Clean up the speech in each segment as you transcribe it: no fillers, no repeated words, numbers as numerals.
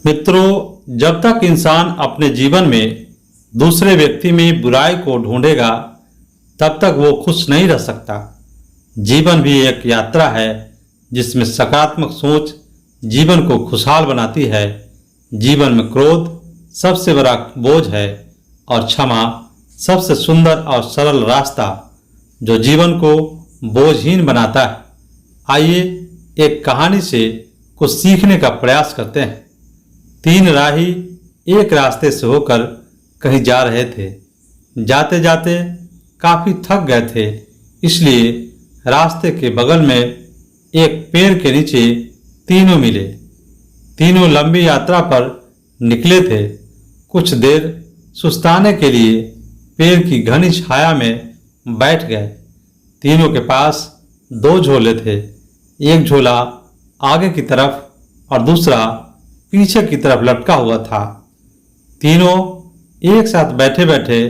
मित्रों, जब तक इंसान अपने जीवन में दूसरे व्यक्ति में बुराई को ढूंढेगा तब तक वो खुश नहीं रह सकता। जीवन भी एक यात्रा है जिसमें सकारात्मक सोच जीवन को खुशहाल बनाती है। जीवन में क्रोध सबसे बड़ा बोझ है और क्षमा सबसे सुंदर और सरल रास्ता जो जीवन को बोझहीन बनाता है। आइए एक कहानी से कुछ सीखने का प्रयास करते हैं। तीन राही एक रास्ते से होकर कहीं जा रहे थे। जाते जाते काफी थक गए थे, इसलिए रास्ते के बगल में एक पेड़ के नीचे तीनों मिले। तीनों लंबी यात्रा पर निकले थे। कुछ देर सुस्ताने के लिए पेड़ की घनी छाया में बैठ गए। तीनों के पास दो झोले थे, एक झोला आगे की तरफ और दूसरा पीछे की तरफ लटका हुआ था। तीनों एक साथ बैठे बैठे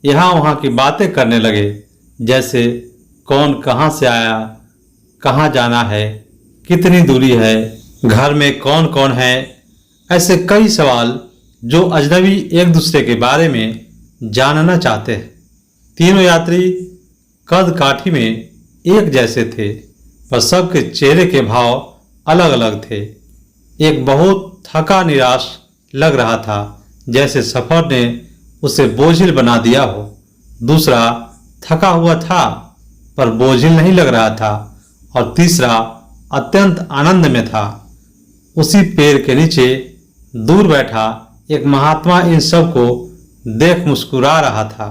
यहाँ वहाँ की बातें करने लगे, जैसे कौन कहाँ से आया, कहाँ जाना है, कितनी दूरी है, घर में कौन कौन है। ऐसे कई सवाल जो अजनबी एक दूसरे के बारे में जानना चाहते हैं। तीनों यात्री कद काठी में एक जैसे थे, पर सबके चेहरे के भाव अलग अलग थे। एक बहुत थका निराश लग रहा था, जैसे सफर ने उसे बोझिल बना दिया हो। दूसरा थका हुआ था पर बोझिल नहीं लग रहा था, और तीसरा अत्यंत आनंद में था। उसी पेड़ के नीचे दूर बैठा एक महात्मा इन सब को देख मुस्कुरा रहा था।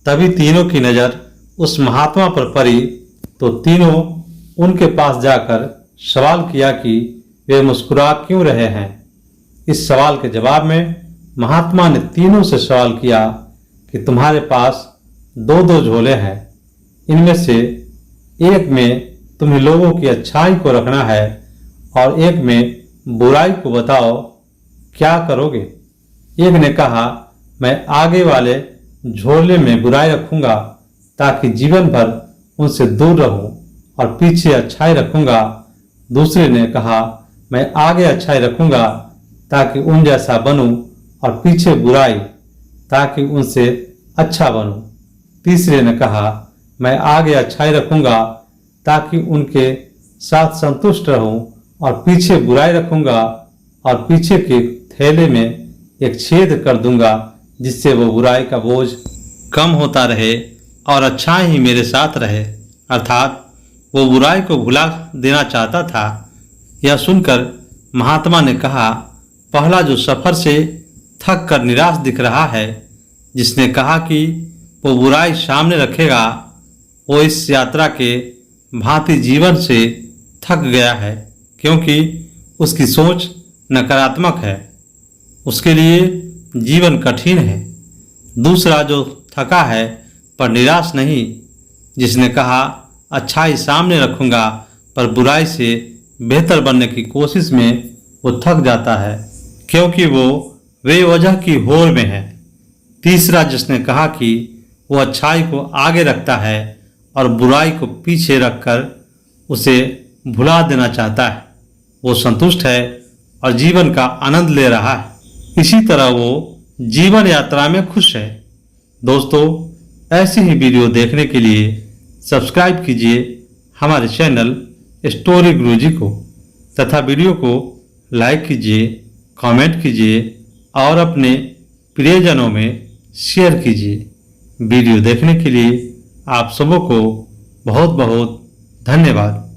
तभी तीनों की नजर उस महात्मा पर पड़ी तो तीनों उनके पास जाकर सवाल किया कि वे मुस्कुरा क्यों रहे हैं। इस सवाल के जवाब में महात्मा ने तीनों से सवाल किया कि तुम्हारे पास दो दो झोले हैं, इनमें से एक में तुम्हें लोगों की अच्छाई को रखना है और एक में बुराई को, बताओ क्या करोगे। एक ने कहा, मैं आगे वाले झोले में बुराई रखूंगा ताकि जीवन भर उनसे दूर रहूं, और पीछे अच्छाई रखूंगा। दूसरे ने कहा, मैं आगे अच्छाई रखूंगा ताकि उन जैसा बनूं, और पीछे बुराई ताकि उनसे अच्छा बनूं। तीसरे ने कहा, मैं आगे अच्छाई रखूंगा ताकि उनके साथ संतुष्ट रहूं, और पीछे बुराई रखूंगा और पीछे के थैले में एक छेद कर दूंगा जिससे वो बुराई का बोझ कम होता रहे और अच्छाई ही मेरे साथ रहे। अर्थात वो बुराई को भुला देना चाहता था। यह सुनकर महात्मा ने कहा, पहला जो सफर से थक कर निराश दिख रहा है, जिसने कहा कि वो बुराई सामने रखेगा, वो इस यात्रा के भांति जीवन से थक गया है, क्योंकि उसकी सोच नकारात्मक है। उसके लिए जीवन कठिन है। दूसरा जो थका है पर निराश नहीं, जिसने कहा अच्छाई सामने रखूंगा पर बुराई से बेहतर बनने की कोशिश में वो थक जाता है, क्योंकि वो बेवजह की होड़ में है। तीसरा जिसने कहा कि वो अच्छाई को आगे रखता है और बुराई को पीछे रखकर उसे भुला देना चाहता है, वो संतुष्ट है और जीवन का आनंद ले रहा है। इसी तरह वो जीवन यात्रा में खुश है। दोस्तों, ऐसी ही वीडियो देखने के लिए सब्सक्राइब कीजिए हमारे चैनल स्टोरी गुरुजी को, तथा वीडियो को लाइक कीजिए, कमेंट कीजिए और अपने प्रियजनों में शेयर कीजिए। वीडियो देखने के लिए आप सबों को बहुत बहुत धन्यवाद।